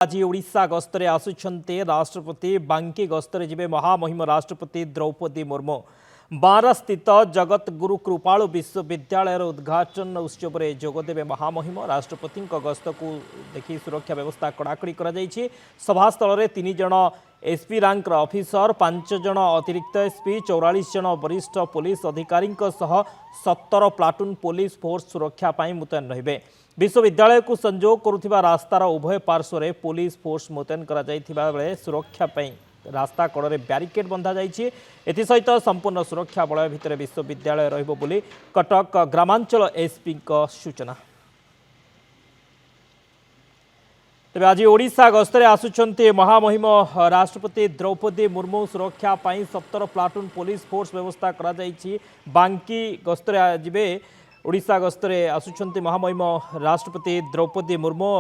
आज ओडिशा गस्तरे आसुछन्ते राष्ट्रपति बांकी गस्तरे जिबे महामहिम राष्ट्रपति द्रौपदी मुर्मू बारा स्थित जगत गुरु कृपालु विश्वविद्यालय उद्घाटन उत्सव में जोगदेवे महामहिम राष्ट्रपति गस्त को देखि सुरक्षा व्यवस्था कड़ाकड़ी कर सभास्थल में 3 जन एसपी रैंक ऑफिसर 5 जन अतिरिक्त एसपी 44 जन वरिष्ठ पुलिस अधिकारी 17 प्लाटून पुलिस फोर्स सुरक्षा मुतयन रहिबे। विश्वविद्यालय को संजोग करुथिबा रास्तार उभय पार्श्व में पुलिस फोर्स मुतयन करा जायथिबा बेले सुरक्षा रास्ता कड़े ब्यारिकेड बंधा जाइछि। एथिसहित संपूर्ण सुरक्षा बलय भितर विश्वविद्यालय रहिबो बोली कटक ग्रामांचल एसपी सूचना। तेज आज ओडिशा गस्तरे आसुछन्ते महामहिम राष्ट्रपति द्रौपदी मुर्मू सुरक्षा 17 प्लाटून पुलिस फोर्स व्यवस्था करा जाइछि। बांकी गस्तरे जिबे ओडिशा गस्तरे आसुछन्ते महामहिम राष्ट्रपति द्रौपदी मुर्मू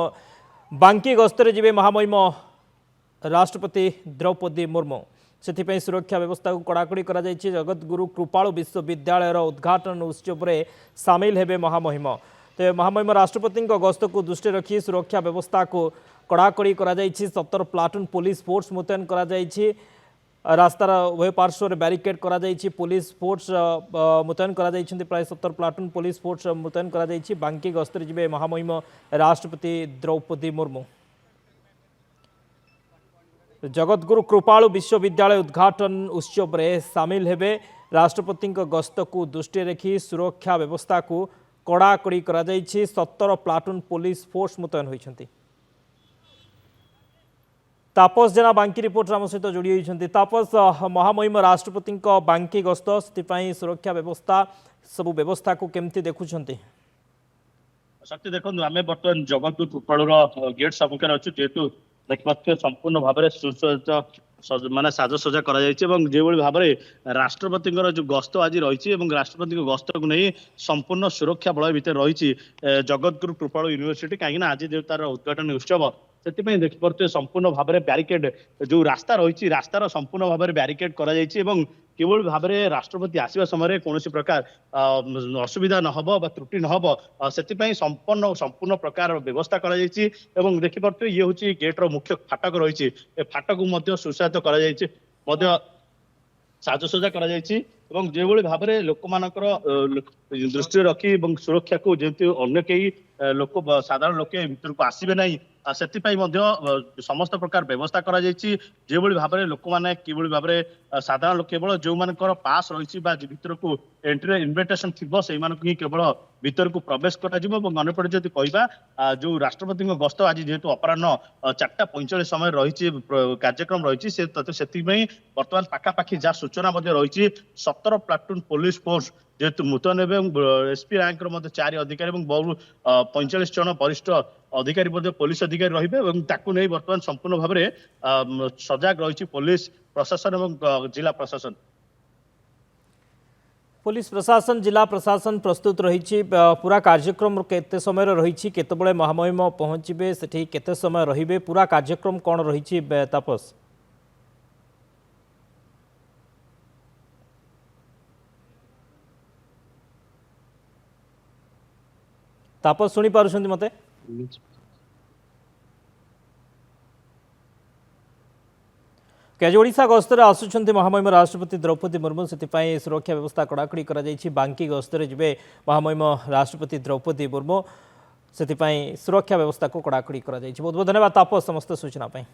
बांकी गस्तरे जिबे महामहिम राष्ट्रपति द्रौपदी मुर्मू से सुरक्षा व्यवस्था को कड़ाकड़ी करा जाइछि। जगत गुरु कृपालु विश्वविद्यालय उद्घाटन उत्सव में सामिल हेबे महामहिम। तो महामहिम राष्ट्रपति गस्त को दृष्टि रखी सुरक्षा व्यवस्था को कड़ाकड़ी करा जाइछि। 17 प्लाटून पुलिस फोर्स मुतयन करा जाइछि। रास्तार उभय पार्श्व में ब्यारिकेड करा जाइछि। पुलिस फोर्स मुतयन करा जाइछन्ति। प्राय 17 प्लाटून पुलिस फोर्स मुतयन करा जाइछि। बांकी गस्तरे जिबे महामहिम राष्ट्रपति द्रौपदी मुर्मू। जगत गुरु कृपालु विश्वविद्यालय उद्घाटन उत्सव में सामिल हेबे। राष्ट्रपति गस्त को दृष्टि रखी सुरक्षा व्यवस्था को कड़ाकड़ी करा जाइछि। 17 प्लाटून पुलिस फोर्स मुतयन होइछन्ति। तापस जेना बांकी रिपोर्टर आम सहित जोड़ी होइछन्ति। तापस, महामहिम राष्ट्रपति बांकी गस्त से सुरक्षा व्यवस्था सबु व्यवस्था को केमती देखुछन्ति? शक्ति देखो आम बर्तमान जगत गुरु कृपालुर गेट सम्मुखें अच्छु जेहेतु देखिए संपूर्ण भाव में माने साजसजा करा जायछि एवं जेभଳି भाबरे राष्ट्रपति जो गस्त आज रही राष्ट्रपति गस्त को नहीं संपूर्ण सुरक्षा बलय भितर रही जगत गुरु कृपालु यूनिवर्सिटी कहीं आज जो तार उद्घाटन उत्सव से देखिए संपूर्ण भाव में ब्यारिकेड जो रास्ता रही रास्तार संपूर्ण भाव में ब्यारिकेड करा जायछि एवं किभଳି भाबरे राष्ट्रपति आसीबा समय कौन प्रकार असुविधा नहब त्रुटि नहब से संपूर्ण प्रकार व्यवस्था करा जायछि एवं देखि परते ये होची गेटर मुख्य फाटक रही फाटक को सुशायित करा जायछि साजसजा करा जायछि एवं जेभଳି भाबरे लोक मानकर दृष्टि रखी सुरक्षा को जेहेतु अन्य कई लोक साधारण लोक भीतर को आसबे ना से समस्त प्रकार व्यवस्था करा जायछि जेभଳି भाबरे लोक माने किभଳି भाबरे साधारण लोक केवल जो मानकर पास रही भीतर को एंट्री इनविटेशन थिबो सेही मानक ही केवल भीतर को प्रवेश करा जिवो एवं अन्यपटे जदि कहबा जो राष्ट्रपति गस्त आज जेहेतु अपराह्न 4:45 समय रही कार्यक्रम रही से बर्तमान पाखापाखि जहाँ सूचना रही 17 प्लाटून पुलिस फोर्स जेहेतु मुतयन एसपी रैंक 4 अधिकारी बहु 45 जन वरिष्ठ अधिकारी पुलिस अधिकारी रही बर्तमान संपूर्ण भाव में सजग रही पुलिस प्रशासन और जिला प्रशासन। पुलिस प्रशासन जिला प्रशासन प्रस्तुत रही पूरा कार्यक्रम केते समय रही केतबळे महामहिम पहुँचे सेठी केते समय रहिबे पूरा कार्यक्रम कौन रही तापस? तापस शुणी पारुछन्ति मते? आज ओडिशा गस्तरे आसुछन्ति महामहिम राष्ट्रपति द्रौपदी मुर्मू से सुरक्षा व्यवस्था कड़ाकड़ी करा जायछि। बांकी गस्तरे जिबे महामहिम राष्ट्रपति द्रौपदी मुर्मू से सुरक्षा व्यवस्था को कड़ाकड़ी करा जायछि। बहुत बहुत धन्यवाद तापस समस्त सूचना पाई।